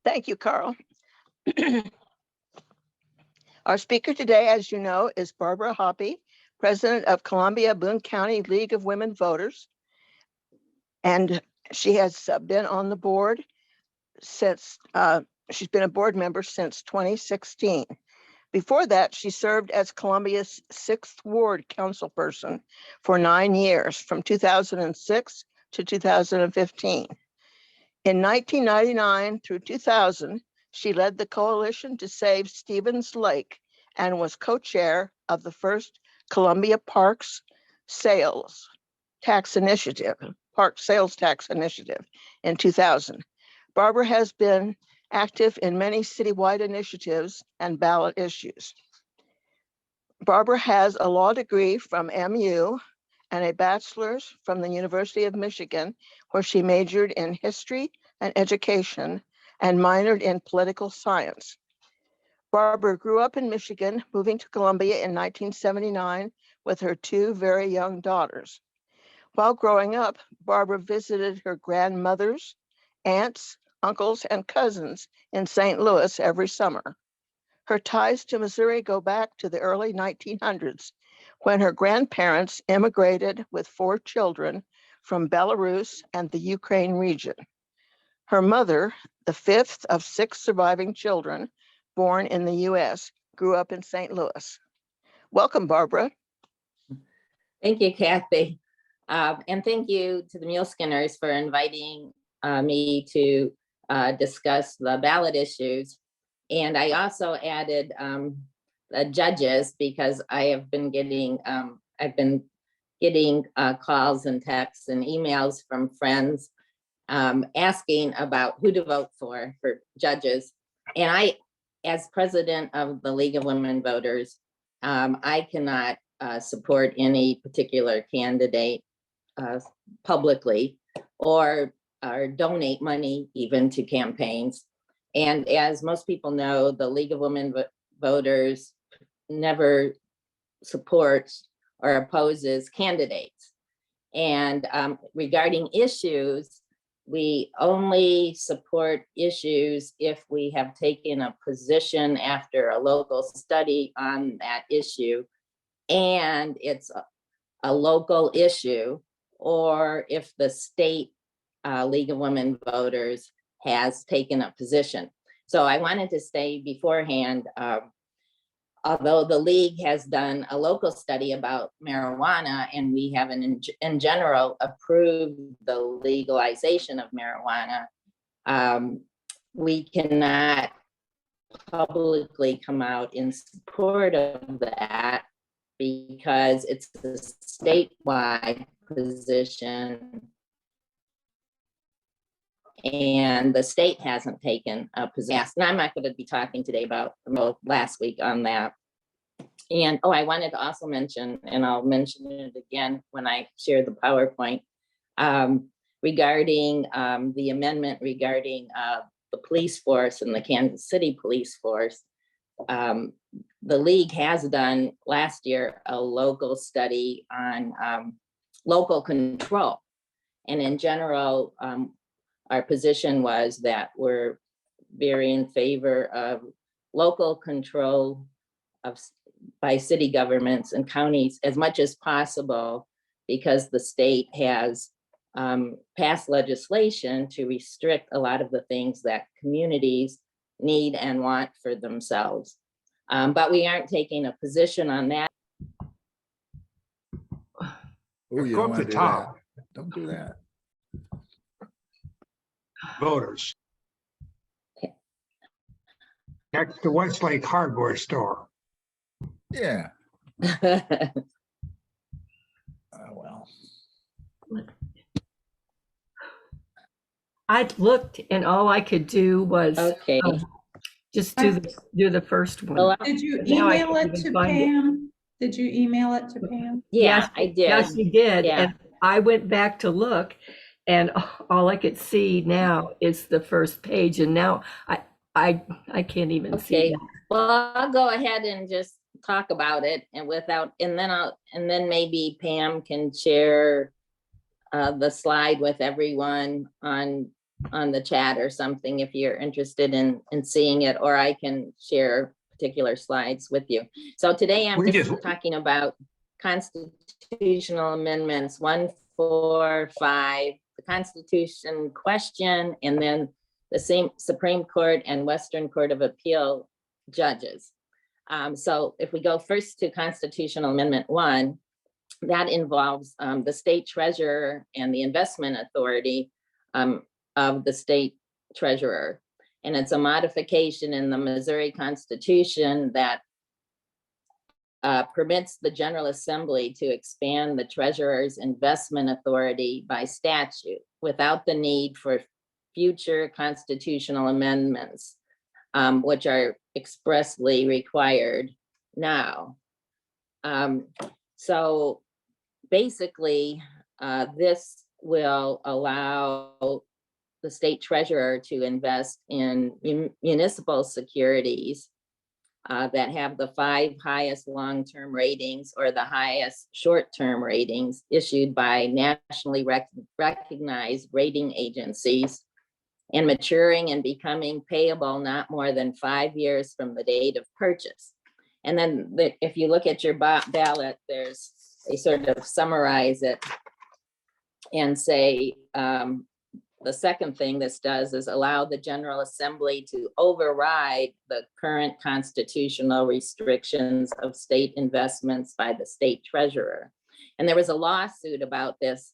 Thank you, Carl. Our speaker today, as you know, is Barbara Hoppe, president of Columbia Boone County League of Women Voters. And she has been on the board since, she's been a board member since 2016. Before that, she served as Columbia's 6th Ward councilperson for 9 years, from 2006 to 2015. In 1999 through 2000, she led the Coalition to Save Stevens Lake and was co-chair of the first Columbia Parks Sales Tax Initiative in 2000. Barbara has been active in many citywide initiatives and ballot issues. Barbara has a law degree from MU and a bachelor's from the University of Michigan, where she majored in history and education and minored in political science. Barbara grew up in Michigan, moving to Columbia in 1979 with her 2 very young daughters. While growing up, Barbara visited her grandmothers, aunts, uncles, and cousins in St. Louis every summer. Her ties to Missouri go back to the early 1900s, when her grandparents immigrated with 4 children from Belarus and the Ukraine region. Her mother, the 5th of 6 surviving children born in the US, grew up in St. Louis. Welcome, Barbara. Thank you, Kathy. And thank you to the Muleskinners for inviting me to discuss the ballot issues. And I also added judges, because I have been getting, calls and texts and emails from friends asking about who to vote for judges. And I, as president of the League of Women Voters, I cannot support any particular candidate publicly or donate money even to campaigns. And as most people know, the League of Women Voters never supports or opposes candidates. And regarding issues, we only support issues if we have taken a position after a local study on that issue, and it's a local issue, or if the state League of Women Voters has taken a position. So I wanted to say beforehand, although the league has done a local study about marijuana, and we have in general approved the legalization of marijuana, we cannot publicly come out in support of that because it's a statewide position and the state hasn't taken a position. And I'm not going to be talking today about last week on that. And I wanted to also mention, and I'll mention it again when I share the PowerPoint, regarding the amendment regarding the police force and the Kansas City police force. The league has done last year a local study on local control. And in general, our position was that we're very in favor of local control by city governments and counties as much as possible, because the state has passed legislation to restrict a lot of the things that communities need and want for themselves. But we aren't taking a position on that. Oh, you don't want to do that. Don't do that. Voters. Next to Westlake Hardware Store. Yeah. Well. I looked and all I could do was Okay. Just do the first one. Well, Did you Now I email can't it even to find it. Pam? Did you email it to Pam? yeah, Yes, I did. Yes, you did. Yeah. And I went back to look, and all I could see now is the first page, and now I can't even see Okay. that. Well, I'll go ahead and just talk about it, and then maybe Pam can share the slide with everyone on on the chat or something if you're interested in seeing it, or I can share particular slides with you. So today I'm We just just- talking about constitutional amendments 1, 4, 5, the Constitution question, and then the same Supreme Court and Western Court of Appeal judges. So if we go first to Constitutional Amendment 1, that involves the state treasurer and the investment authority of the state treasurer. And it's a modification in the Missouri Constitution that permits the General Assembly to expand the treasurer's investment authority by statute without the need for future constitutional amendments, which are expressly required now. So basically, this will allow the state treasurer to invest in municipal securities that have the 5 highest long-term ratings or the highest short-term ratings issued by nationally recognized rating agencies and maturing and becoming payable not more than 5 years from the date of purchase. And then if you look at your ballot, they sort of summarize it and say, the second thing this does is allow the General Assembly to override the current constitutional restrictions of state investments by the state treasurer. And there was a lawsuit about this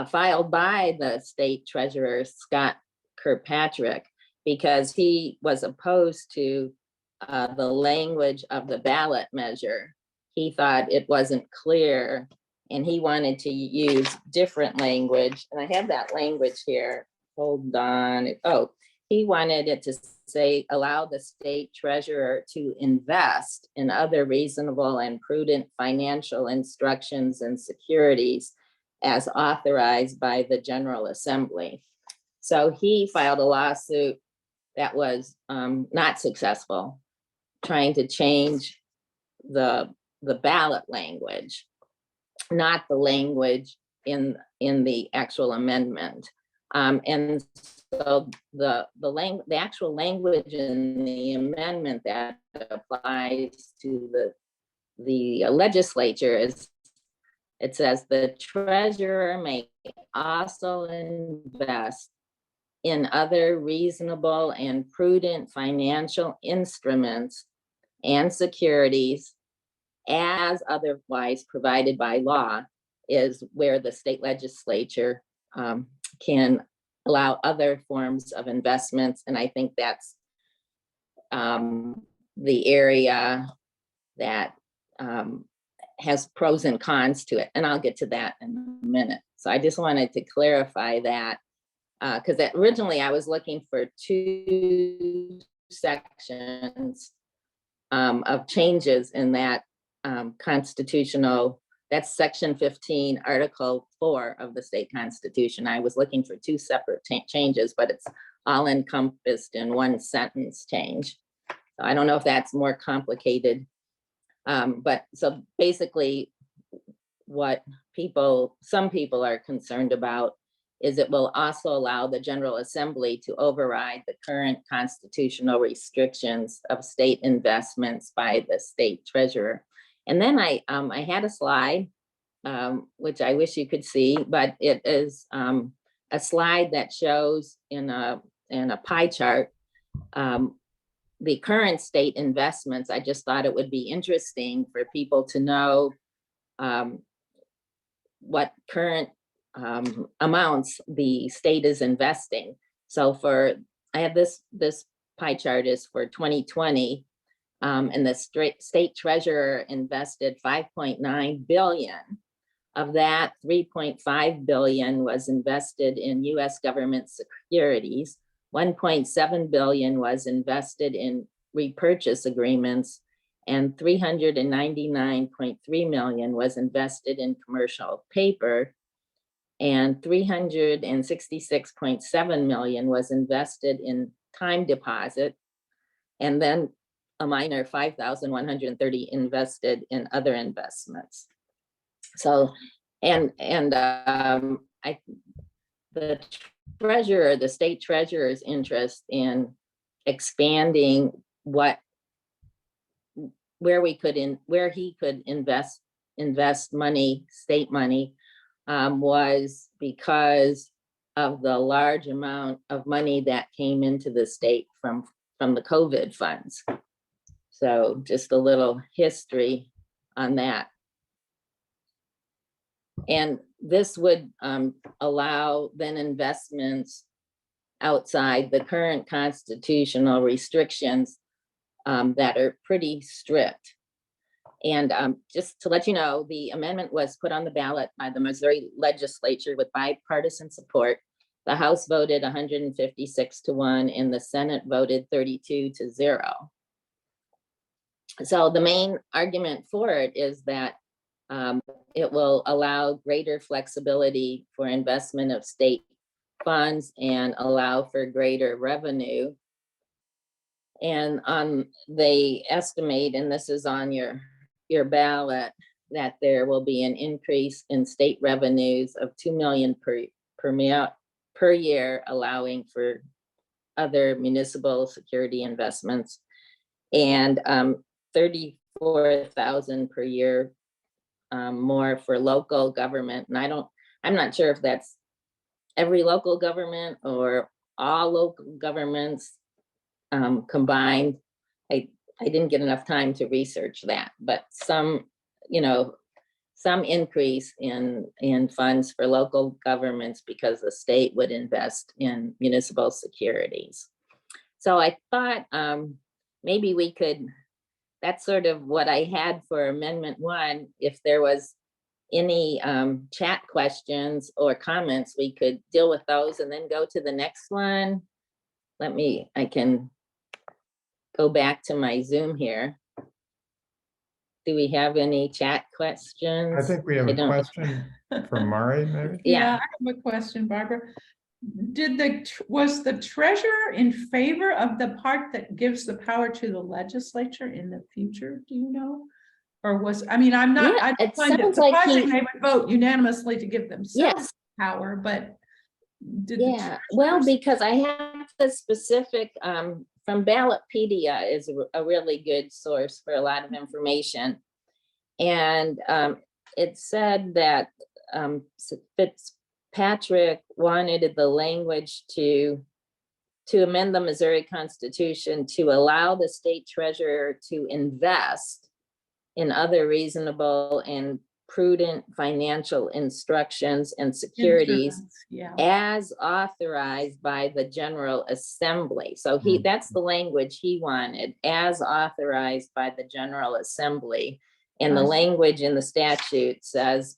filed by the state treasurer, Scott Kirkpatrick, because he was opposed to the language of the ballot measure. He thought it wasn't clear and he wanted to use different language. And I have that language here. Hold on. Oh, he wanted it to say, allow the state treasurer to invest in other reasonable and prudent financial instructions and securities as authorized by the General Assembly. So he filed a lawsuit that was not successful, trying to change the ballot language, not the language in the actual amendment. And so the actual language in the amendment that applies to the legislature is, it says the treasurer may also invest in other reasonable and prudent financial instruments and securities as otherwise provided by law, is where the state legislature can allow other forms of investments. And I think that's the area that has pros and cons to it. And I'll get to that in a minute. So I just wanted to clarify that because originally I was looking for 2 sections of changes in that constitutional, that's section 15, article 4 of the state constitution. I was looking for 2 separate changes, but it's all encompassed in 1 sentence change. So I don't know if that's more complicated. But so basically what some people are concerned about is it will also allow the General Assembly to override the current constitutional restrictions of state investments by the state treasurer. And then I had a slide, which I wish you could see, but it is a slide that shows in a pie chart the current state investments. I just thought it would be interesting for people to know what current amounts the state is investing. So I have this pie chart is for 2020, and the state treasurer invested 5.9 billion. Of that, 3.5 billion was invested in US government securities. 1.7 billion was invested in repurchase agreements, and 399.3 million was invested in commercial paper, and 366.7 million was invested in time deposit, and then a minor 5,130 invested in other investments. So, the the state treasurer's interest in expanding where he could invest money, state money, was because of the large amount of money that came into the state from the COVID funds. So just a little history on that. And this would allow then investments outside the current constitutional restrictions that are pretty strict. And just to let you know, the amendment was put on the ballot by the Missouri legislature with bipartisan support. The House voted 156-1 and the Senate voted 32-0. So the main argument for it is that it will allow greater flexibility for investment of state funds and allow for greater revenue. And they estimate, and this is on your ballot, that there will be an increase in state revenues of $2 million per year, allowing for other municipal security investments, and $34,000 per year more for local government. And I'm not sure if that's every local government or all local governments combined. I didn't get enough time to research that, but some increase in funds for local governments because the state would invest in municipal securities. So I thought maybe we could, that's sort of what I had for Amendment 1. If there was any chat questions or comments, we could deal with those and then go to the next one. I can go back to my Zoom here. Do we have any chat questions? I think we have a question from Mari, maybe. Yeah. I have a question, Barbara. Was the treasurer in favor of the part that gives the power to the legislature in the future? Do you know? Or I'm not, Yeah, I it find it sounds like surprising they would vote unanimously to give themselves Yes. power, but Yeah, well, because I have the specific from Ballotpedia is a really good source for a lot of information. And it said that Fitzpatrick wanted the language to amend the Missouri Constitution to allow the state treasurer to invest in other reasonable and prudent financial instructions and securities as authorized by the General Assembly. So that's the language he wanted, as authorized by the General Assembly. And the language in the statute says,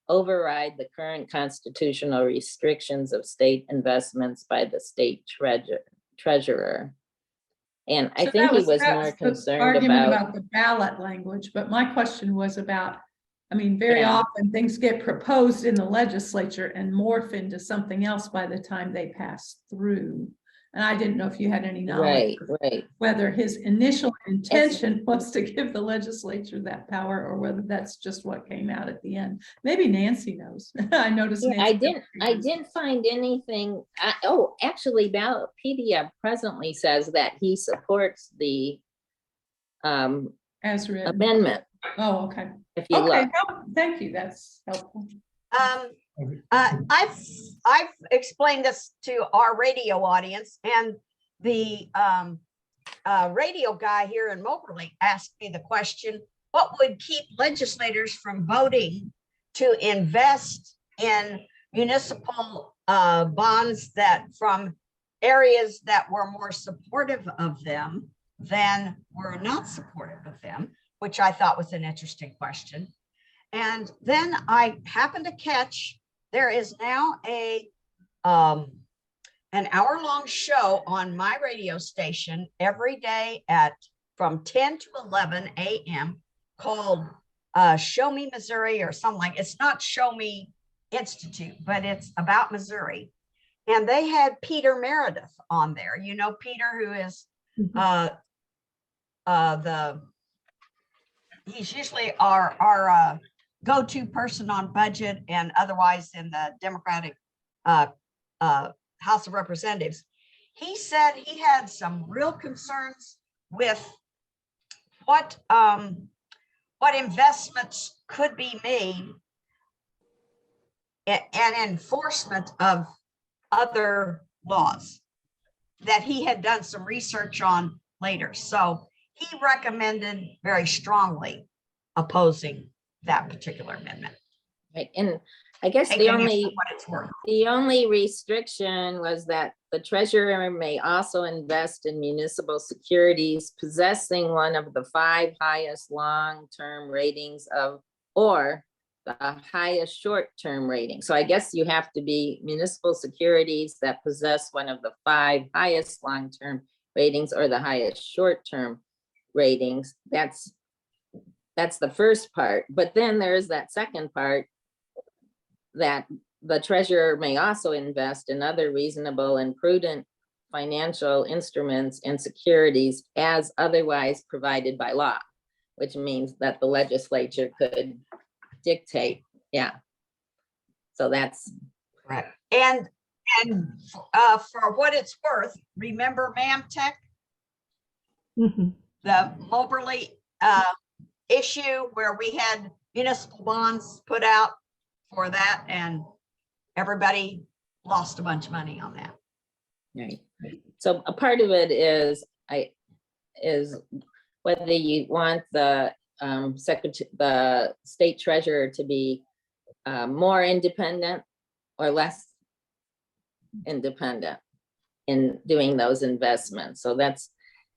override the current constitutional restrictions of state investments by the state treasurer. And I think he was more concerned about the ballot language, but my question was about, very often things get proposed in the legislature and morph into something else by the time they pass through. And I didn't know if you had any knowledge of whether his initial intention was to give the legislature that power or whether that's just what came out at the end. Maybe Nancy knows. I noticed. Yeah, I didn't find anything. Actually, Ballotpedia presently says that he supports the as written amendment. Oh, okay. If you okay, look. no, thank you. That's helpful. I've explained this to our radio audience, and the radio guy here in Moberly asked me the question, what would keep legislators from voting to invest in municipal bonds that from areas that were more supportive of them than were not supportive of them, which I thought was an interesting question. And then I happened to catch, there is now an hour-long show on my radio station every day from 10 to 11 a.m. called Show Me Missouri or something like, it's not Show Me Institute, but it's about Missouri. And they had Peter Meredith on there. You know, Peter, who is he's usually our go-to person on budget and otherwise in the Democratic House of Representatives. He said he had some real concerns with what investments could be made and enforcement of other laws that he had done some research on later. So he recommended very strongly opposing that particular amendment. Right, and I guess Taking the it for only, what it's worth. the only restriction was that the treasurer may also invest in municipal securities possessing one of the 5 highest long-term ratings of, or the highest short-term rating. So I guess you have to be municipal securities that possess one of the 5 highest long-term ratings or the highest short-term ratings. That's the first part. But then there's that second part, that the treasurer may also invest in other reasonable and prudent financial instruments and securities as otherwise provided by law, which means that the legislature could dictate. Yeah. So that's Correct. And for what it's worth, remember Mamtech, Mhm. the Moberly issue where we had municipal bonds put out for that, and everybody lost a bunch of money on that. right. So a part of it is whether you want the the state treasurer to be more independent or less independent in doing those investments. So that's,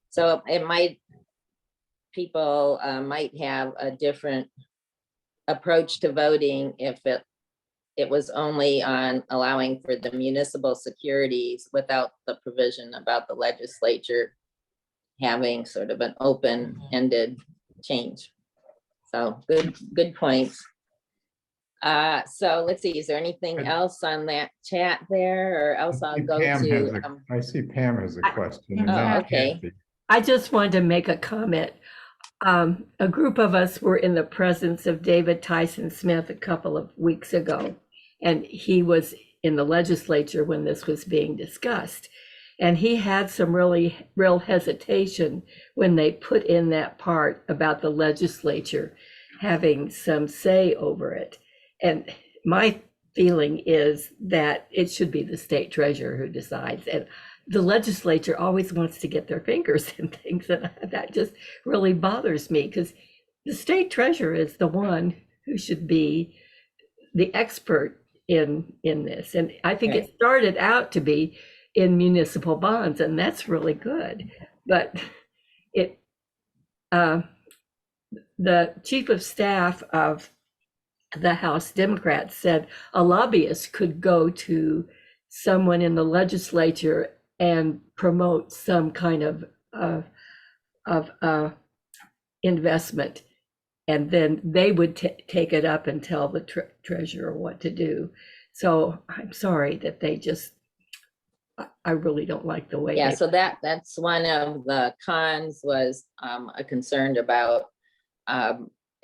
so it might, people might have a different approach to voting if it was only on allowing for the municipal securities without the provision about the legislature having sort of an open-ended change. So good points. So let's see, is there anything else on that chat there, or else I'll go Pam has to, a- I see Pam has a question. and Oh, then okay. Kathy. I just wanted to make a comment. A group of us were in the presence of David Tyson Smith a couple of weeks ago, and he was in the legislature when this was being discussed. And he had some real hesitation when they put in that part about the legislature having some say over it. And my feeling is that it should be the state treasurer who decides. And the legislature always wants to get their fingers in things, and that just really bothers me, because the state treasurer is the one who should be the expert in this. And I think it started out to be in municipal bonds, and that's really good. But the chief of staff of the House Democrats said a lobbyist could go to someone in the legislature and promote some kind of investment, and then they would take it up and tell the treasurer what to do. So I'm sorry that they just, I really don't like the way. yeah, so that's one of the cons, was a concern about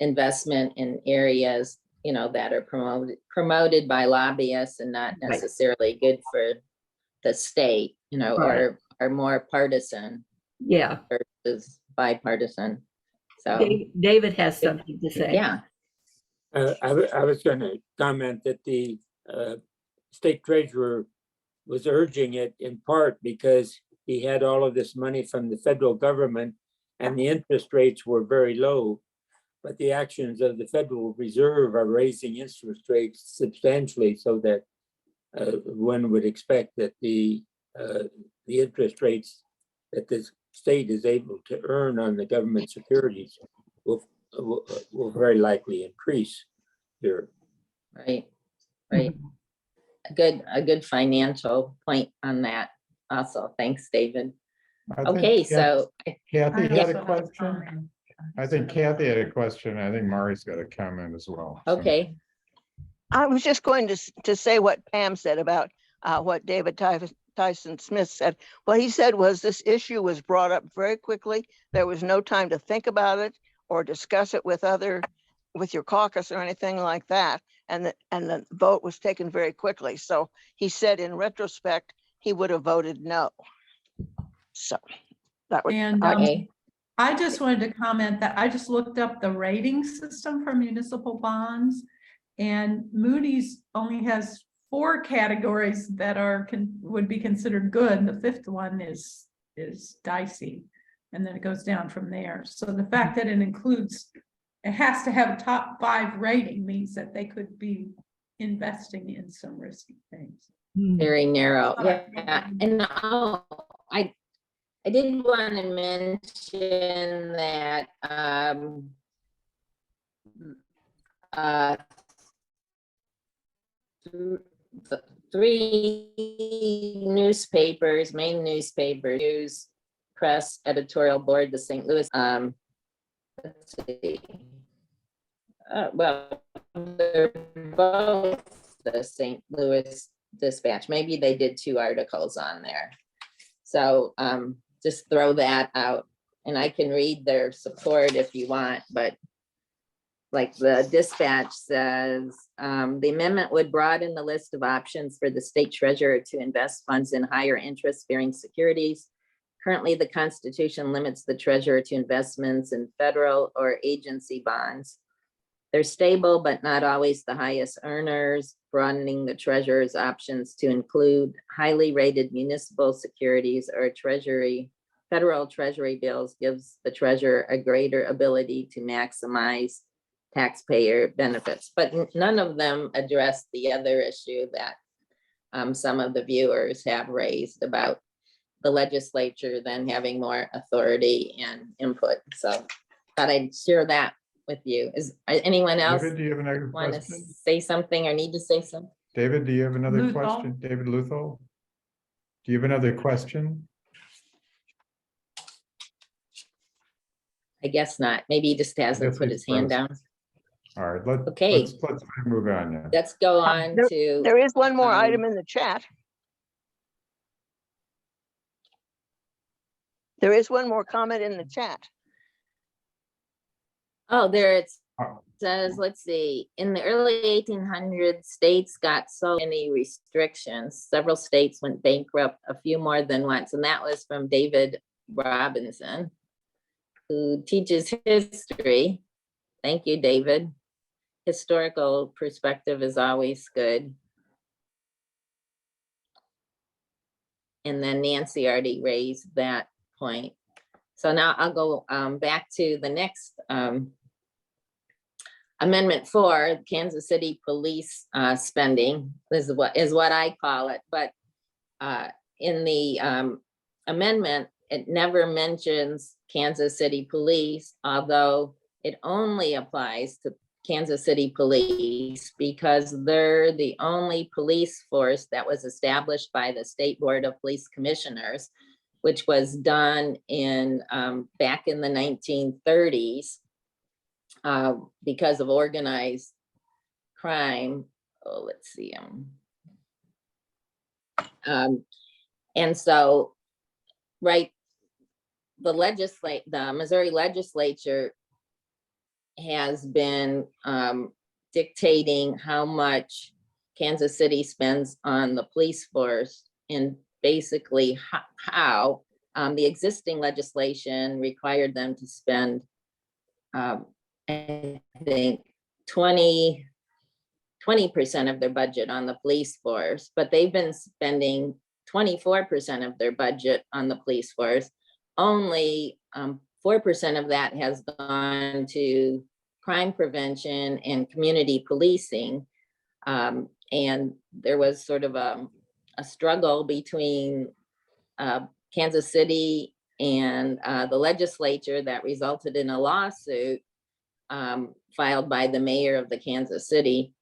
investment in areas, you know, that are promoted by lobbyists and not Right. necessarily good for the state, you know, Right. or are more partisan Yeah, versus bipartisan. So, David has something to say. yeah, I was going to comment that the state treasurer was urging it in part because he had all of this money from the federal government and the interest rates were very low. But the actions of the Federal Reserve are raising interest rates substantially, so that one would expect that the interest rates that the state is able to earn on the government securities will very likely increase here. right, right. A good financial point on that also. Thanks, David. I think Okay, Kath- so Kathy had also a have question. comment. I think Kathy had a question. I think Mari's got a comment as well. so. okay, I was just going to say what Pam said about what David Tyson Smith said. What he said was this issue was brought up very quickly. There was no time to think about it or discuss it with your caucus or anything like that. And the vote was taken very quickly. So he said in retrospect, he would have voted no. So that would, And Okay, I just wanted to comment that I just looked up the rating system for municipal bonds. And Moody's only has 4 categories that are would be considered good. And the 5th one is dicey. And then it goes down from there. So the fact that it includes, it has to have a top 5 rating means that they could be investing in some risky things. very narrow. Alright. Yeah, and I did want to mention that the 3 newspapers, main newspapers, News, Press, Editorial Board, the St. Louis, let's see. Well, they're both the St. Louis Dispatch. Maybe they did 2 articles on there. So just throw that out, and I can read their support if you want, but like the Dispatch says, the amendment would broaden the list of options for the state treasurer to invest funds in higher interest bearing securities. Currently, the Constitution limits the treasurer to investments in federal or agency bonds. They're stable, but not always the highest earners. Broadening the treasurer's options to include highly rated municipal securities or federal treasury bills gives the treasurer a greater ability to maximize taxpayer benefits. But none of them address the other issue that some of the viewers have raised about the legislature then having more authority and input. So thought I'd share that with you. Is anyone else David, do you have another want to question? say something or need to say something? David, do you have another Luthol. question? David Luthol? Do you have another question? I guess not. Maybe he just hasn't guess put he's his hand frozen. down. All right, Okay. let's move on now. Let's go on to, there is one more Um, item in the chat. There is one more comment in the chat. oh, there it Oh. says, let's see, in the early 1800s, states got so many restrictions. Several states went bankrupt a few more than once. And that was from David Robinson, who teaches history. Thank you, David. Historical perspective is always good. And then Nancy already raised that point. So now I'll go back to the next Amendment 4, Kansas City police spending. This is what I call it. But in the amendment, it never mentions Kansas City police, although it only applies to Kansas City police because they're the only police force that was established by the State Board of Police Commissioners, which was done in back in the 1930s because of organized crime. Oh, let's see. And so, right, the Missouri legislature has been dictating how much Kansas City spends on the police force, and basically how the existing legislation required them to spend, I think, 20% of their budget on the police force, but they've been spending 24% of their budget on the police force. Only 4% of that has gone to crime prevention and community policing. And there was sort of a struggle between Kansas City and the legislature that resulted in a lawsuit filed by the mayor of the Kansas City,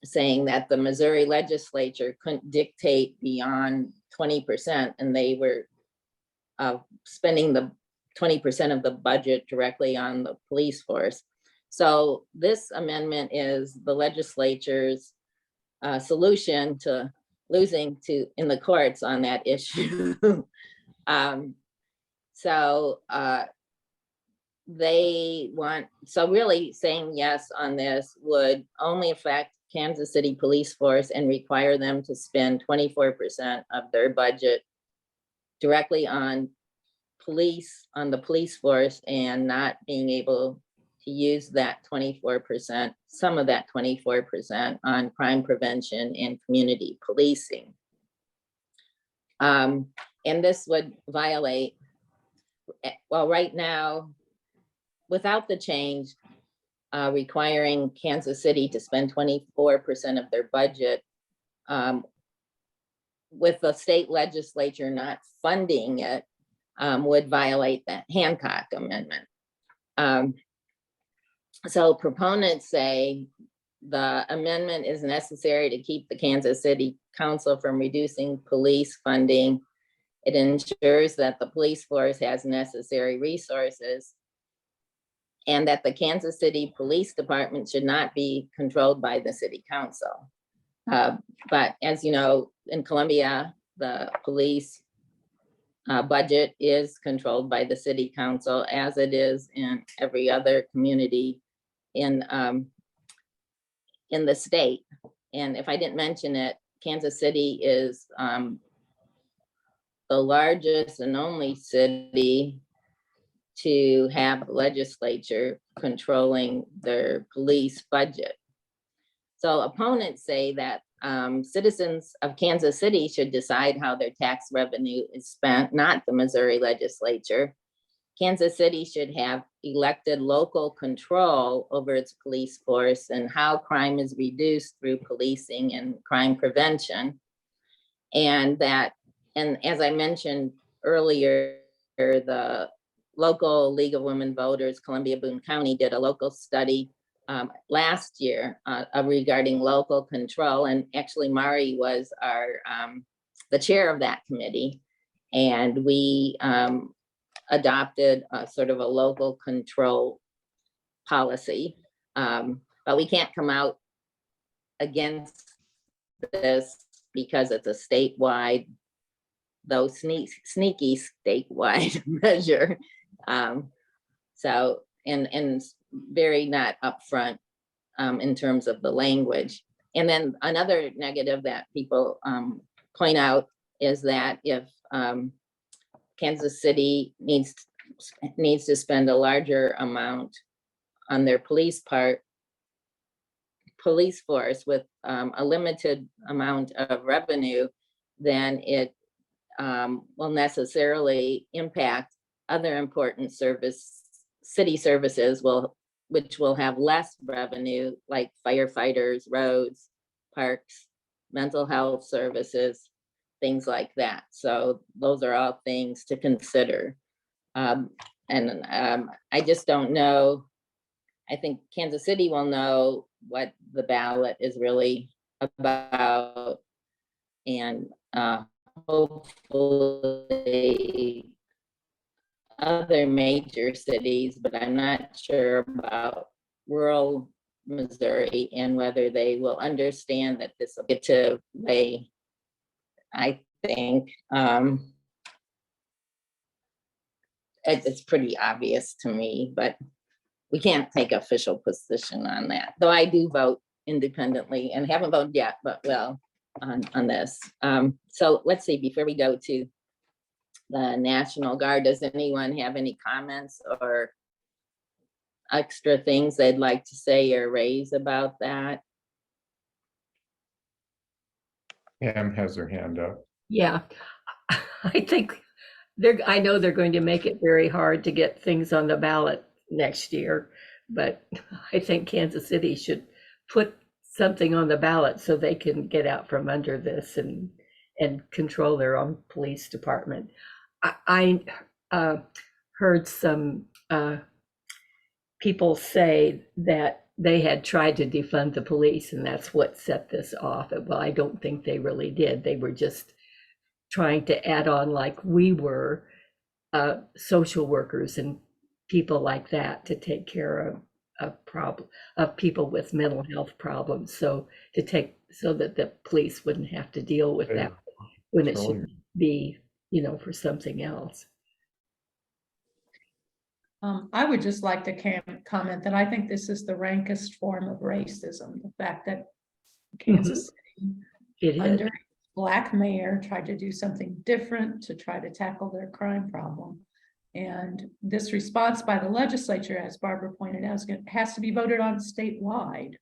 saying that the Missouri legislature couldn't dictate beyond 20%, and they were spending the 20% of the budget directly on the police force. So this amendment is the legislature's solution to losing in the courts on that issue. They want, so really saying yes on this would only affect Kansas City police force and require them to spend 24% of their budget directly on the police force, and not being able to use that 24%, some of that 24% on crime prevention and community policing. And this would violate, well, right now, without the change, requiring Kansas City to spend 24% of their budget, with the state legislature not funding it, would violate that Hancock Amendment. So proponents say the amendment is necessary to keep the Kansas City Council from reducing police funding. It ensures that the police force has necessary resources, and that the Kansas City Police Department should not be controlled by the city council. But as you know, in Columbia, the police budget is controlled by the city council, as it is in every other community in the state. And if I didn't mention it, Kansas City is the largest and only city to have a legislature controlling their police budget. So opponents say that citizens of Kansas City should decide how their tax revenue is spent, not the Missouri legislature. Kansas City should have elected local control over its police force and how crime is reduced through policing and crime prevention. And as I mentioned earlier, the local League of Women Voters, Columbia Boone County, did a local study last year regarding local control. And actually Mari was the chair of that committee. And we adopted a sort of a local control policy. But we can't come out against this because it's a statewide, though sneaky statewide measure. So, and very not upfront in terms of the language. And then another negative that people point out is that if Kansas City needs to spend a larger amount on their police force with a limited amount of revenue, then it will necessarily impact other important city services which will have less revenue, like firefighters, roads, parks, mental health services, things like that. So those are all things to consider. I just don't know. I think Kansas City will know what the ballot is really about, and hopefully other major cities, but I'm not sure about rural Missouri and whether they will understand that this will get to weigh. I think it's pretty obvious to me, but we can't take official position on that. Though I do vote independently and haven't voted yet, but well, on this. So let's see, before we go to the National Guard, does anyone have any comments or extra things they'd like to say or raise about that? Pam has her hand up. Yeah, I think I know they're going to make it very hard to get things on the ballot next year, but I think Kansas City should put something on the ballot so they can get out from under this and control their own police department. I heard some people say that they had tried to defund the police and that's what set this off. Well, I don't think they really did. They were just trying to add on, like we were, social workers and people like that to take care of people with mental health problems. So that the police wouldn't have to deal with that when it should be, for something else. I would just like to comment that I think this is the rankest form of racism. The fact that Kansas City, It is. under Black mayor, tried to do something different to try to tackle their crime problem. And this response by the legislature, as Barbara pointed out, has to be voted on statewide.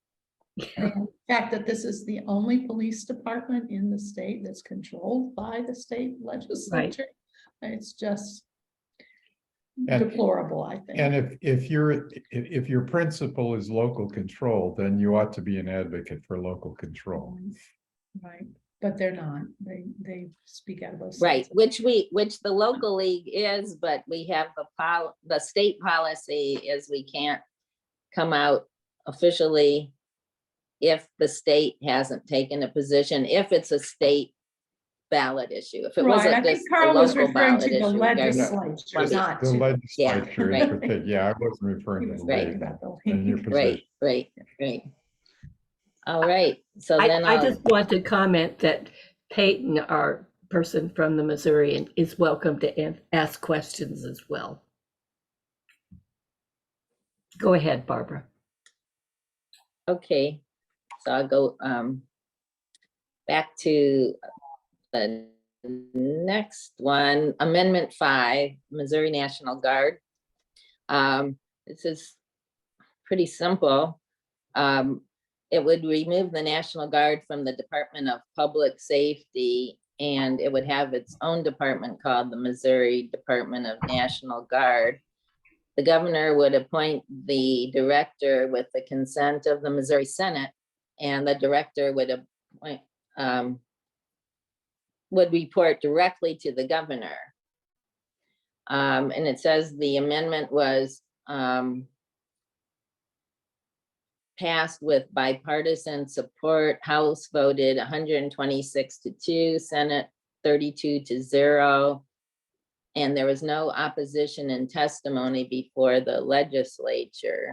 And the fact that this is the only police department in the state that's controlled by the state legislature, it's just And- deplorable, I think. And if your principle is local control, then you ought to be an advocate for local control. Right, but they're not. They speak out of both Right, sides. which the local league is, but we have the state policy is we can't come out officially if the state hasn't taken a position, if it's a state ballot issue. If it Right, I wasn't think just a Carl was local referring ballot to the issue. legislature, Just not The to. legislature in Yeah. particular, yeah, I wasn't He referring to was the talking league about the and your league. position. Right. All right, so then I I'll, just want to comment that Peyton, our person from the Missouri, is welcome to ask questions as well. Go ahead, Barbara. okay, so I'll go back to the next one, Amendment 5, Missouri National Guard. This is pretty simple. It would remove the National Guard from the Department of Public Safety, and it would have its own department called the Missouri Department of National Guard. The governor would appoint the director with the consent of the Missouri Senate, and the director would appoint, would report directly to the governor. And it says the amendment was passed with bipartisan support. House voted 126-2, Senate 32-0. And there was no opposition and testimony before the legislature.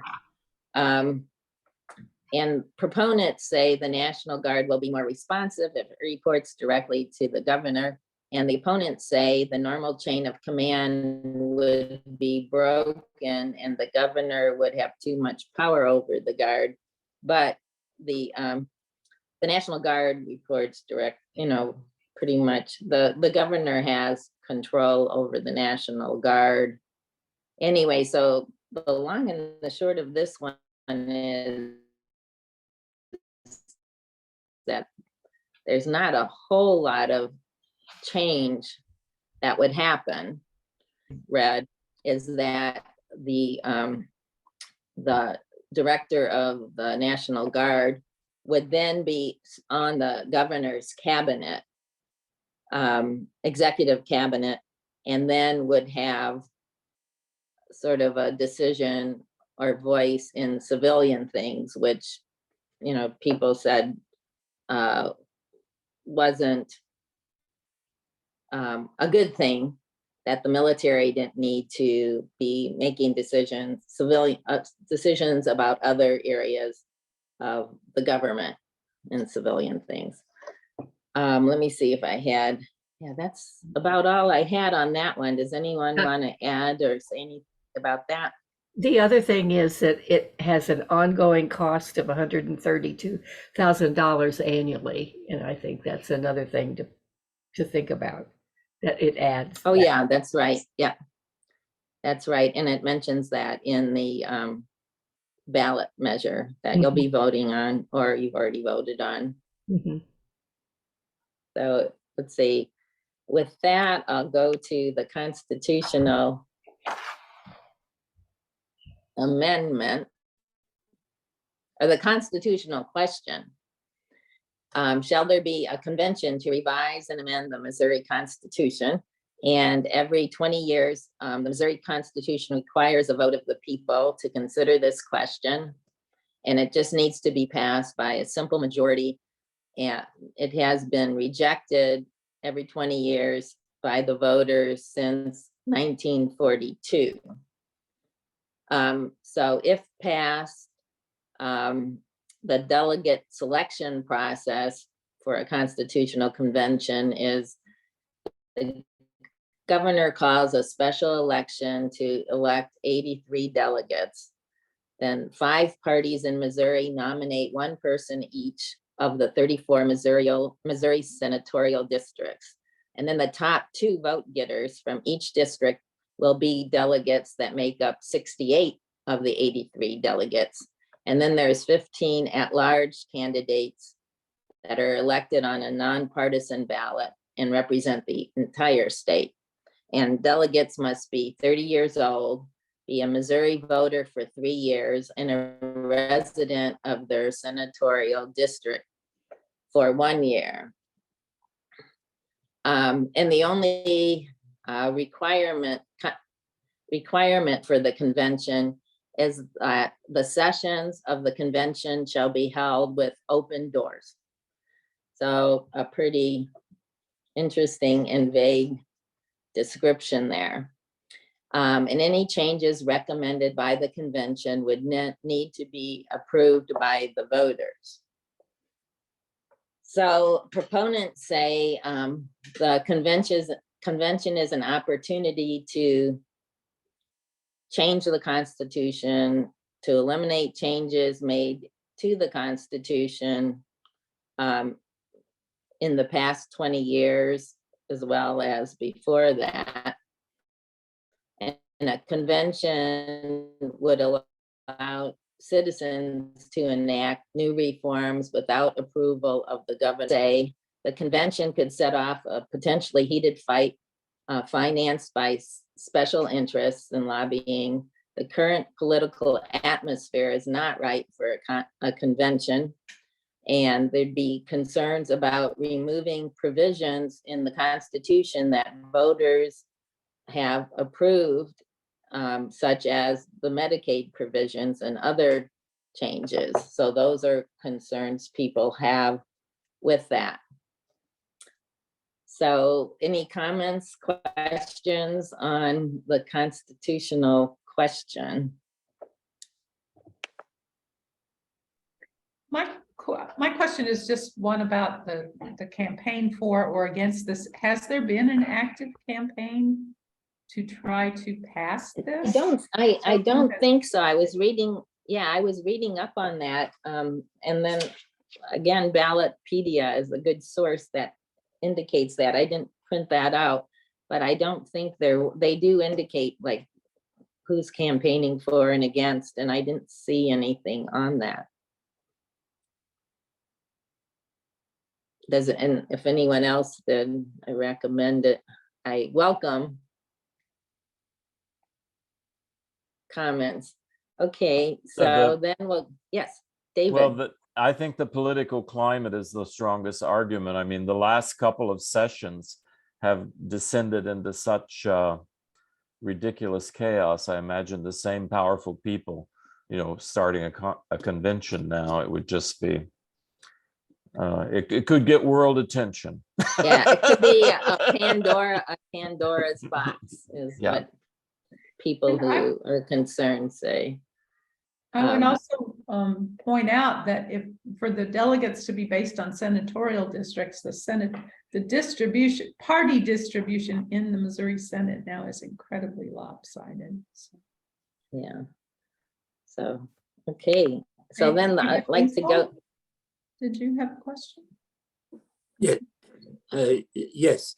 And proponents say the National Guard will be more responsive if it reports directly to the governor. And the opponents say the normal chain of command would be broken and the governor would have too much power over the guard. But the National Guard reports direct, pretty much the governor has control over the National Guard. Anyway, so the long and the short of this one is that there's not a whole lot of change that would happen. Read is that the director of the National Guard would then be on the governor's cabinet, executive cabinet, and then would have sort of a decision or voice in civilian things, which, people said wasn't a good thing, that the military didn't need to be making decisions, civilian decisions about other areas of the government and civilian things. Let me see if I had, that's about all I had on that one. Does anyone want to add or say anything about that? The other thing is that it has an ongoing cost of $132,000 annually. And I think that's another thing to think about, that it adds. Oh, yeah, that's right. Yeah, that's right. And it mentions that in the ballot measure that you'll be voting on, or you've already voted on. Mhm. So let's see. With that, I'll go to the constitutional amendment, or the constitutional question. Shall there be a convention to revise and amend the Missouri Constitution? And every 20 years, the Missouri Constitution requires a vote of the people to consider this question. And it just needs to be passed by a simple majority. And it has been rejected every 20 years by the voters since 1942. So if passed, the delegate selection process for a constitutional convention is the governor calls a special election to elect 83 delegates. Then 5 parties in Missouri nominate one person each of the 34 Missouri senatorial districts. And then the top 2 vote getters from each district will be delegates that make up 68 of the 83 delegates. And then there's 15 at-large candidates that are elected on a nonpartisan ballot and represent the entire state. And delegates must be 30 years old, be a Missouri voter for 3 years, and a resident of their senatorial district for 1 year. And the only requirement for the convention is that the sessions of the convention shall be held with open doors. So a pretty interesting and vague description there. And any changes recommended by the convention would need to be approved by the voters. So proponents say the convention is an opportunity to change the Constitution, to eliminate changes made to the Constitution in the past 20 years, as well as before that. And a convention would allow citizens to enact new reforms without approval of the governor. Say the convention could set off a potentially heated fight financed by special interests and lobbying. The current political atmosphere is not right for a convention. And there'd be concerns about removing provisions in the Constitution that voters have approved, such as the Medicaid provisions and other changes. So those are concerns people have with that. So any comments, questions on the constitutional question? My question is just one about the campaign for or against this. Has there been an active campaign to try to pass this? I don't think so. I was reading up on that. And then again, Ballotpedia is a good source that indicates that. I didn't print that out, but I don't think they do indicate like who's campaigning for and against, and I didn't see anything on that. And if anyone else did, I recommend it. I welcome comments. Okay, so then yes, David. Well, I think the political climate is the strongest argument. I mean, the last couple of sessions have descended into such ridiculous chaos. I imagine the same powerful people, starting a convention now, it would just be, it could get world attention. Yeah, it could be a Pandora's box is what people who are concerned say. I would also point out that if for the delegates to be based on senatorial districts, the party distribution in the Missouri Senate now is incredibly lopsided. So. Yeah. So, okay. So then I'd like to go. Did you have a question? Yeah. Yes.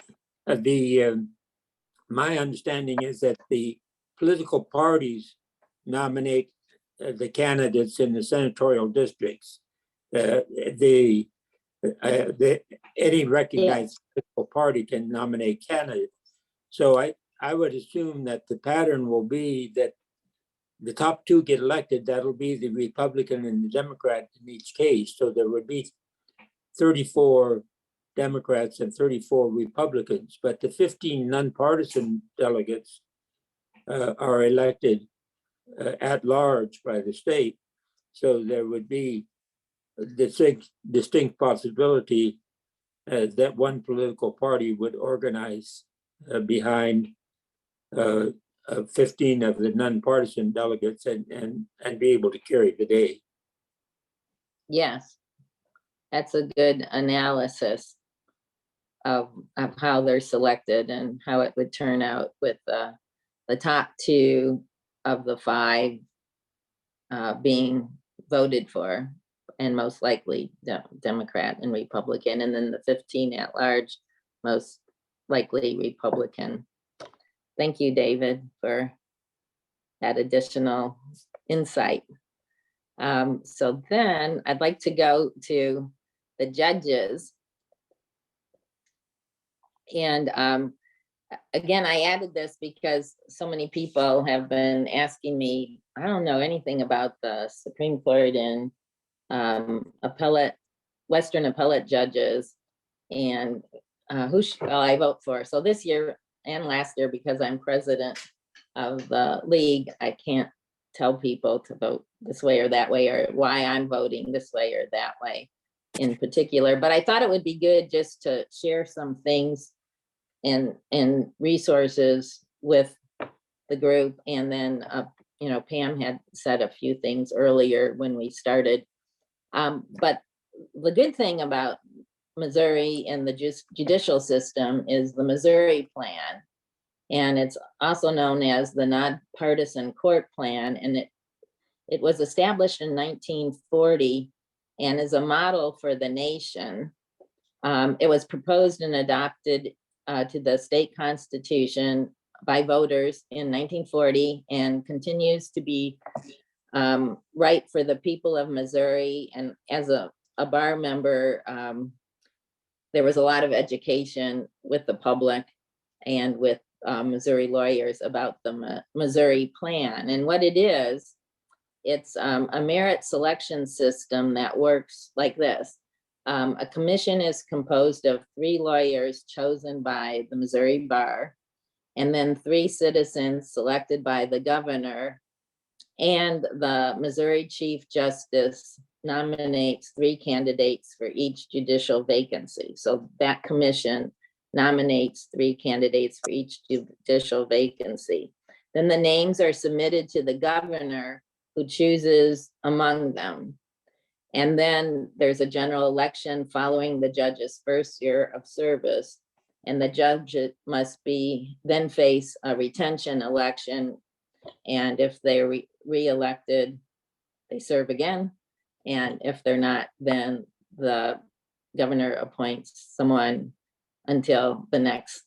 My understanding is that the political parties nominate the candidates in the senatorial districts. Any recognized political party can nominate candidates. So I would assume that the pattern will be that the top 2 get elected. That'll be the Republican and the Democrat in each case. So there would be 34 Democrats and 34 Republicans, but the 15 nonpartisan delegates are elected at large by the state. So there would be a distinct possibility that one political party would organize behind 15 of the nonpartisan delegates and be able to carry the day. Yes, that's a good analysis of how they're selected and how it would turn out with the top 2 of the 5 being voted for and most likely Democrat and Republican, and then the 15 at large, most likely Republican. Thank you, David, for that additional insight. So then I'd like to go to the judges. And again, I added this because so many people have been asking me, I don't know anything about the Supreme Court and Western appellate judges, and who should I vote for? So this year and last year, because I'm president of the league, I can't tell people to vote this way or that way, or why I'm voting this way or that way in particular. But I thought it would be good just to share some things and resources with the group. And then, you know, Pam had said a few things earlier when we started. But the good thing about Missouri and the judicial system is the Missouri Plan. And it's also known as the Nonpartisan Court Plan. And it was established in 1940 and is a model for the nation. It was proposed and adopted to the state constitution by voters in 1940 and continues to be right for the people of Missouri. And as a bar member, there was a lot of education with the public and with Missouri lawyers about the Missouri Plan. And what it is, it's a merit selection system that works like this. A commission is composed of 3 lawyers chosen by the Missouri Bar, and then 3 citizens selected by the governor, and the Missouri Chief Justice nominates 3 candidates for each judicial vacancy. So that commission nominates 3 candidates for each judicial vacancy. Then the names are submitted to the governor, who chooses among them. And then there's a general election following the judge's first year of service. And the judge must then face a retention election. And if they're re-elected, they serve again. And if they're not, then the governor appoints someone until the next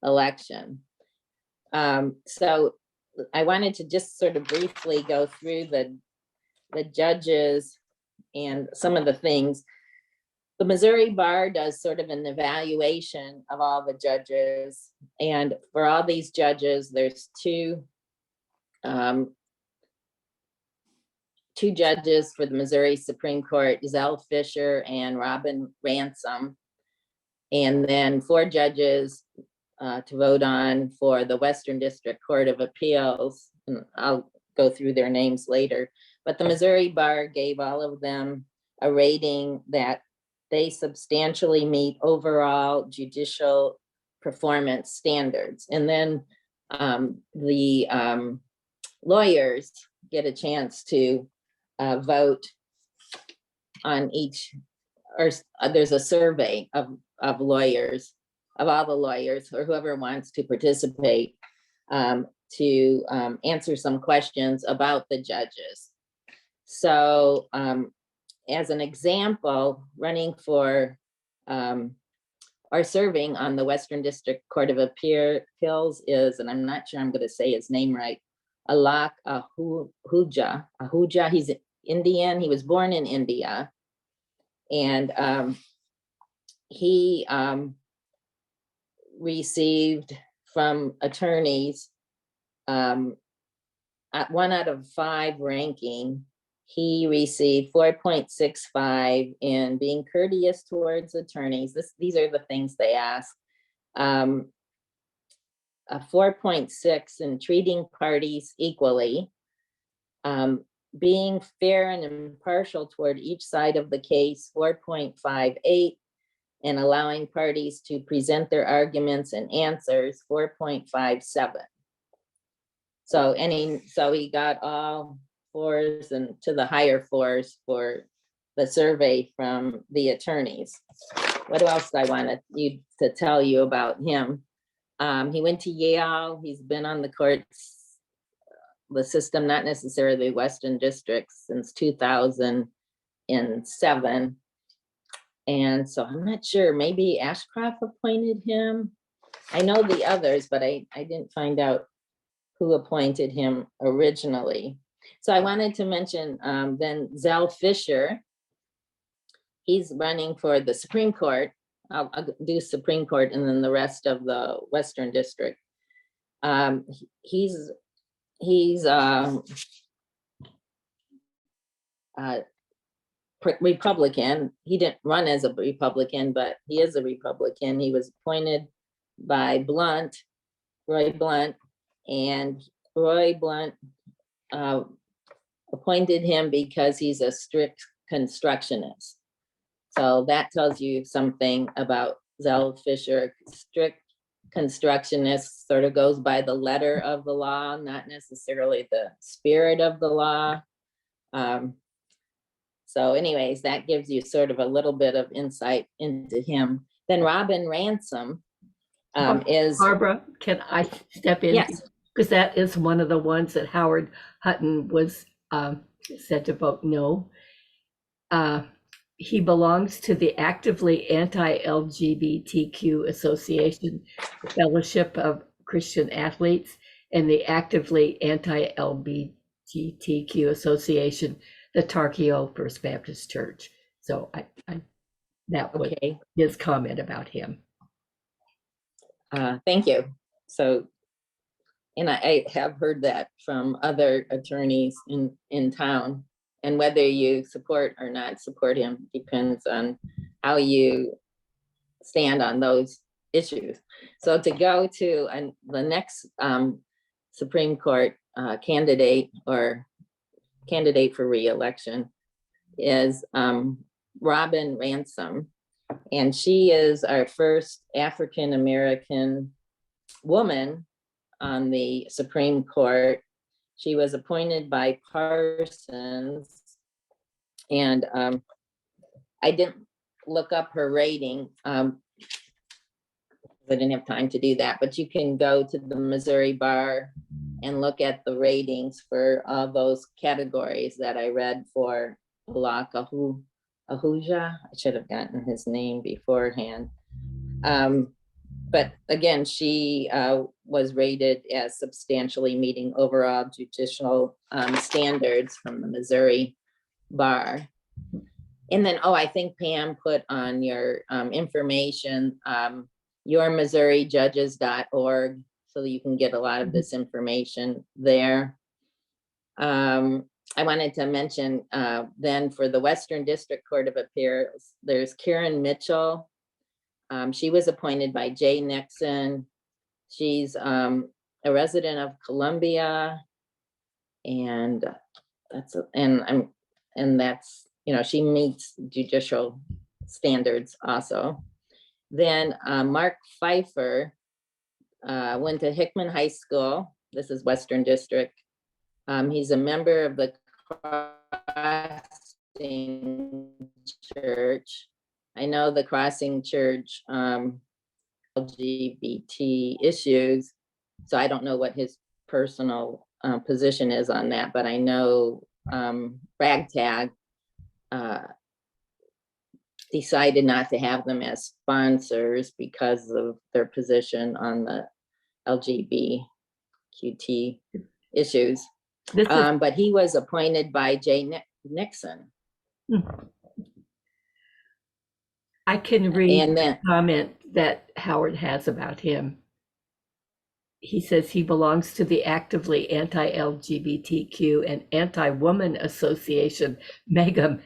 election. So I wanted to just sort of briefly go through the judges and some of the things. The Missouri Bar does sort of an evaluation of all the judges. And for all these judges, there's two judges for the Missouri Supreme Court, Zell Fisher and Robin Ransom. And then 4 judges to vote on for the Western District Court of Appeals. And I'll go through their names later. But the Missouri Bar gave all of them a rating that they substantially meet overall judicial performance standards. And then the lawyers get a chance to vote on each, or there's a survey of lawyers, of all the lawyers, or whoever wants to participate, to answer some questions about the judges. So as an example, running for or serving on the Western District Court of Appeals is, and I'm not sure I'm going to say his name right, Alak Ahuja. He's Indian. He was born in India. And he received from attorneys at 1 out of 5 ranking. He received 4.65 in being courteous towards attorneys. These are the things they ask. A 4.6 in treating parties equally, being fair and impartial toward each side of the case, 4.58, and allowing parties to present their arguments and answers, 4.57. So he got all 4s and to the higher 4s for the survey from the attorneys. What else do I want to tell you about him? He went to Yale. He's been on the courts, the system, not necessarily Western Districts, since 2000. in 7. And so I'm not sure, maybe Ashcroft appointed him. I know the others, but I didn't find out who appointed him originally. So I wanted to mention then Zell Fisher. He's running for the Supreme Court. I'll do Supreme Court and then the rest of the Western District. He's Republican. He didn't run as a Republican, but he is a Republican. He was appointed by Roy Blunt, and Roy Blunt appointed him because he's a strict constructionist. So that tells you something about Zell Fisher. Strict constructionist sort of goes by the letter of the law, not necessarily the spirit of the law. So anyways, that gives you sort of a little bit of insight into him. Then Robin Ransom is. Barbara, can I step in? Yes. Because that is one of the ones that Howard Hutton was said to vote no. He belongs to the actively anti-LGBTQ Association, Fellowship of Christian Athletes, and the actively anti-LGBTQ Association, the Tarkio First Baptist Church. So that was Okay. his comment about him. Thank you. So, and I have heard that from other attorneys in town, and whether you support or not support him depends on how you stand on those issues. So to go to the next Supreme Court candidate for re-election is Robin Ransom. And she is our first African-American woman on the Supreme Court. She was appointed by Parsons. And I didn't look up her rating. I didn't have time to do that, but you can go to the Missouri Bar and look at the ratings for all those categories that I read for Balak Ahuja. I should have gotten his name beforehand. But again, she was rated as substantially meeting overall judicial standards from the Missouri Bar. And then, I think Pam put on your information, yourmissouriJudges.org, so that you can get a lot of this information there. I wanted to mention then for the Western District Court of Appeals, there's Karen Mitchell. She was appointed by Jay Nixon. She's a resident of Columbia, and that's she meets judicial standards also. Then Mark Pfeiffer went to Hickman High School. This is Western District. He's a member of the Crossing Church. I know the Crossing Church LGBT issues, so I don't know what his personal position is on that, but I know Ragtag decided not to have them as sponsors because of their position on the LGBTQ issues. But he was appointed by Jay Nixon. I can read And then, the comment that Howard has about him. He says he belongs to the actively anti-LGBTQ and anti-woman association, MAGA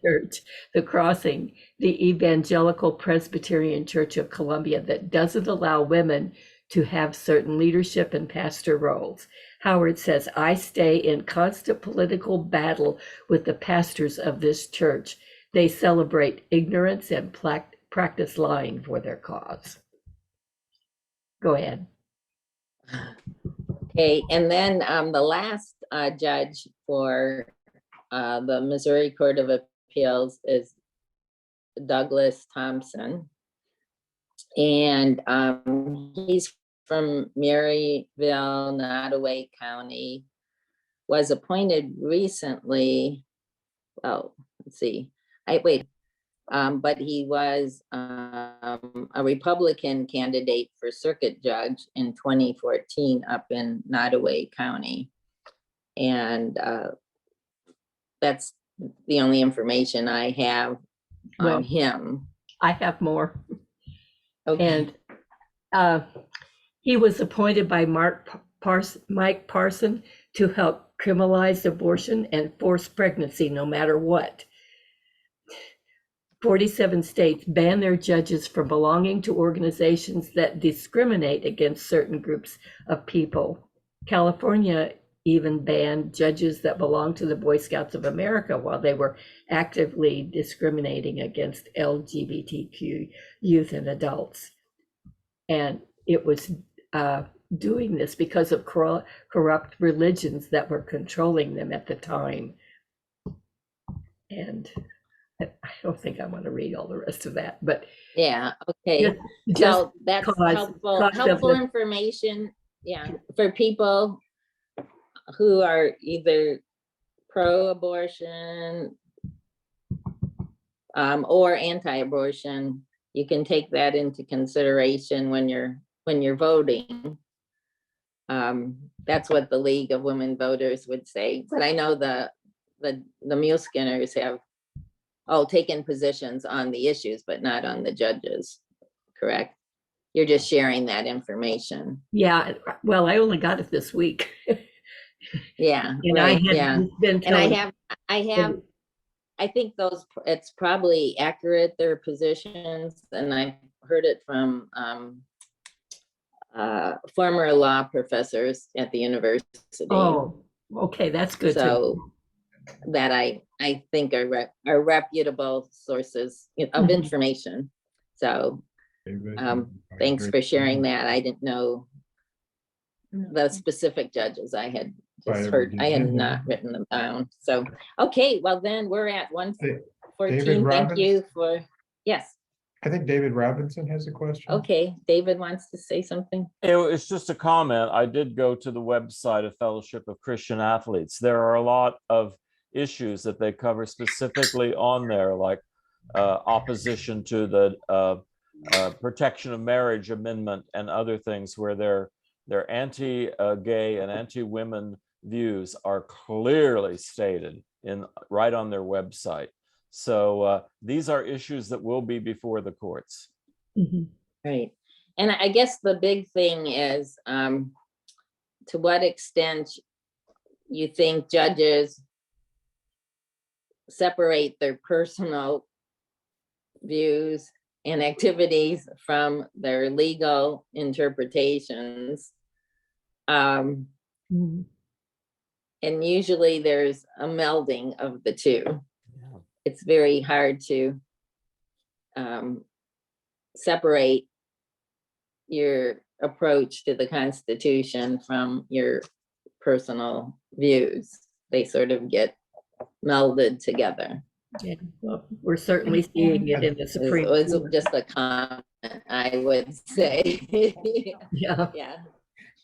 Church, the Crossing, the Evangelical Presbyterian Church of Columbia, that doesn't allow women to have certain leadership and pastor roles. Howard says, I stay in constant political battle with the pastors of this church. They celebrate ignorance and practice lying for their cause. Go ahead. okay, and then the last judge for the Missouri Court of Appeals is Douglas Thompson. And he's from Maryville, Nottoway County, was appointed recently. Well, let's see, but he was a Republican candidate for circuit judge in 2014 up in Nottoway County. And that's the only information I have Well, on him. I have more. Okay. And he was appointed by Mike Parson to help criminalize abortion and forced pregnancy, no matter what. 47 states ban their judges from belonging to organizations that discriminate against certain groups of people. California even banned judges that belonged to the Boy Scouts of America while they were actively discriminating against LGBTQ youth and adults. And it was doing this because of corrupt religions that were controlling them at the time. And I don't think I want to read all the rest of that, but Yeah, okay. just So that's cause of helpful the- information, yeah, for people who are either pro-abortion or anti-abortion. You can take that into consideration when you're voting. That's what the League of Women Voters would say. But I know the Muleskinners have taken positions on the issues, but not on the judges, correct? You're just sharing that information. Yeah, well, I only got it this week. Yeah, And right, I had yeah. been And told, I think it's probably accurate, their positions, and I heard it from former law professors at the university. oh, okay, that's good. So that I think are reputable sources of Mhm. information. So thanks for sharing that. I didn't know the specific judges. I had just heard, I had not written them down. So, okay, well then we're at 1:14. Thank you for, yes. I think David Robinson has a question. Okay, David wants to say something. It's just a comment. I did go to the website of Fellowship of Christian Athletes. There are a lot of issues that they cover specifically on there, like opposition to the Protection of Marriage Amendment and other things where their anti-gay and anti-women views are clearly stated right on their website. So these are issues that will be before the courts. Mhm. Right. And I guess the big thing is to what extent you think judges separate their personal views and activities from their legal interpretations. Mhm. And usually there's a melding of the two. Yeah. It's very hard to separate your approach to the Constitution from your personal views. They sort of get melded together. Yeah, well, we're certainly seeing it in the Supreme It was Court. just a comment, I would say. Yeah. Yeah.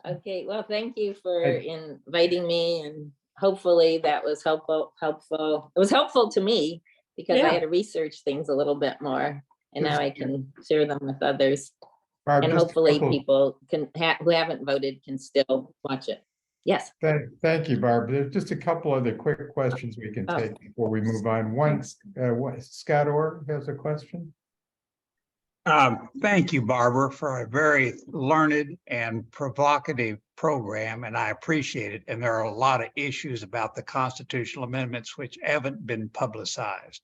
Okay, well, thank you for inviting me, and hopefully that was helpful. It was helpful to me because I Yeah. had to research things a little bit more, and now I can share them with others. Barb, And just a hopefully couple- people who haven't voted can still watch it. Yes. Thank you, Barb. There's just a couple other quick questions we can Oh. take before we move on. One, Scott Orr has a question. Thank you, Barbara, for a very learned and provocative program, and I appreciate it. And there are a lot of issues about the constitutional amendments which haven't been publicized.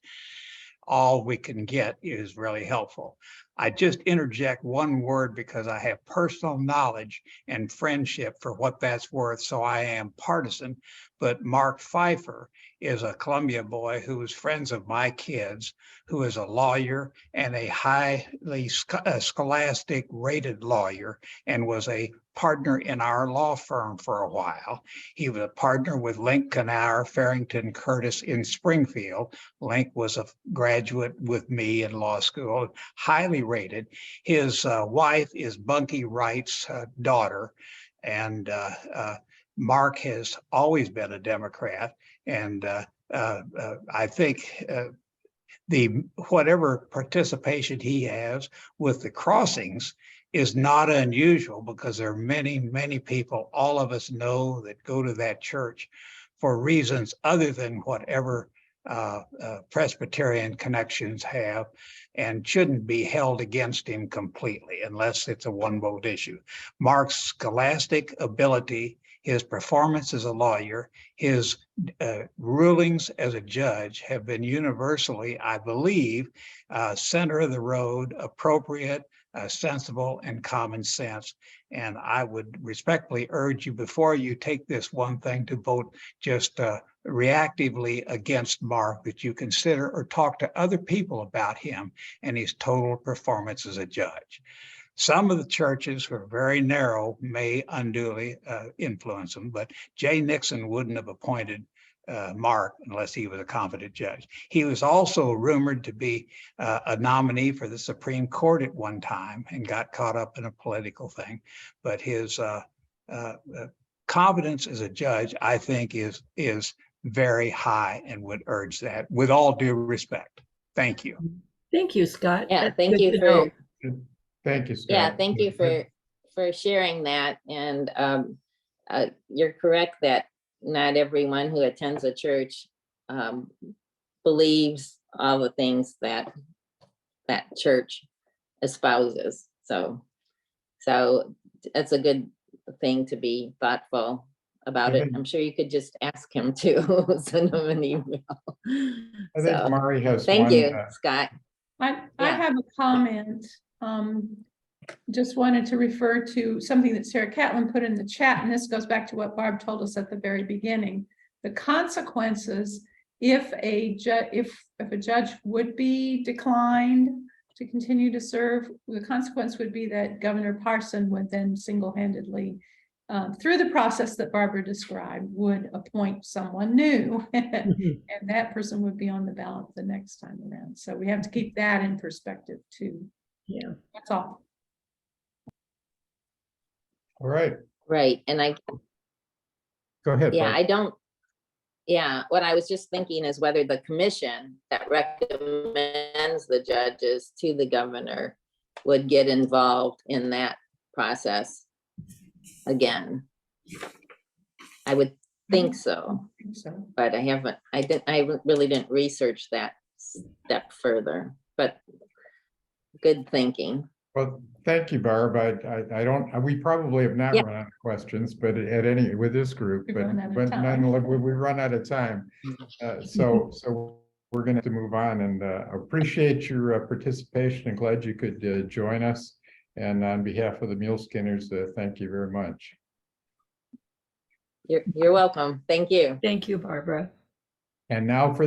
All we can get is really helpful. I just interject one word because I have personal knowledge and friendship for what that's worth, so I am partisan. But Mark Pfeiffer is a Columbia boy who is friends of my kids, who is a lawyer and a highly scholastic rated lawyer, and was a partner in our law firm for a while. He was a partner with Link Knauer, Farrington Curtis in Springfield. Link was a graduate with me in law school, highly rated. His wife is Bunky Wright's daughter, and Mark has always been a Democrat, and I think whatever participation he has with the crossings is not unusual, because there are many, many people, all of us know, that go to that church for reasons other than whatever Presbyterian connections have, and shouldn't be held against him completely unless it's a one vote issue. Mark's scholastic ability, his performance as a lawyer, his rulings as a judge have been universally, I believe, center of the road, appropriate, sensible, and common sense. And I would respectfully urge you, before you take this one thing, to vote just reactively against Mark, that you consider or talk to other people about him and his total performance as a judge. Some of the churches who are very narrow may unduly influence him, but Jay Nixon wouldn't have appointed Mark unless he was a competent judge. He was also rumored to be a nominee for the Supreme Court at one time and got caught up in a political thing. But his competence as a judge, I think, is very high, and would urge that with all due respect. Thank you. Thank you, Scott. Yeah, That's thank good you to for, know. Thank you, Scott. yeah, thank you for sharing that. And you're correct that not everyone who attends a church believes all the things that that church espouses. So it's a good thing to be thoughtful about it. I'm sure you could just ask him to send him an email. I think So, Mari has thank one. you, Scott. I Yeah. have a comment. Just wanted to refer to something that Sarah Catlin put in the chat, and this goes back to what Barb told us at the very beginning. The consequences if a judge would be declined to continue to serve, the consequence would be that Governor Parson would then single-handedly, through the process that Barbara described, would appoint someone new. And that person would be on the ballot the next time around. So we have to keep that in perspective too. Yeah. That's all. All right, Right, and go ahead. yeah, Barb. what I was just thinking is whether the commission that recommends the judges to the governor would get involved in that process again. I would think so, So but I really didn't research that step further, but good thinking. Well, thank you, Barb. We probably have not Yeah. run out of questions, but with this group, We've but run out of but time. nonetheless, we run out of time. So we're going to have to move on, and appreciate your participation, and glad you could join us. And on behalf of the Muleskinners, thank you very much. You're welcome. Thank you. Thank you, Barbara. And now for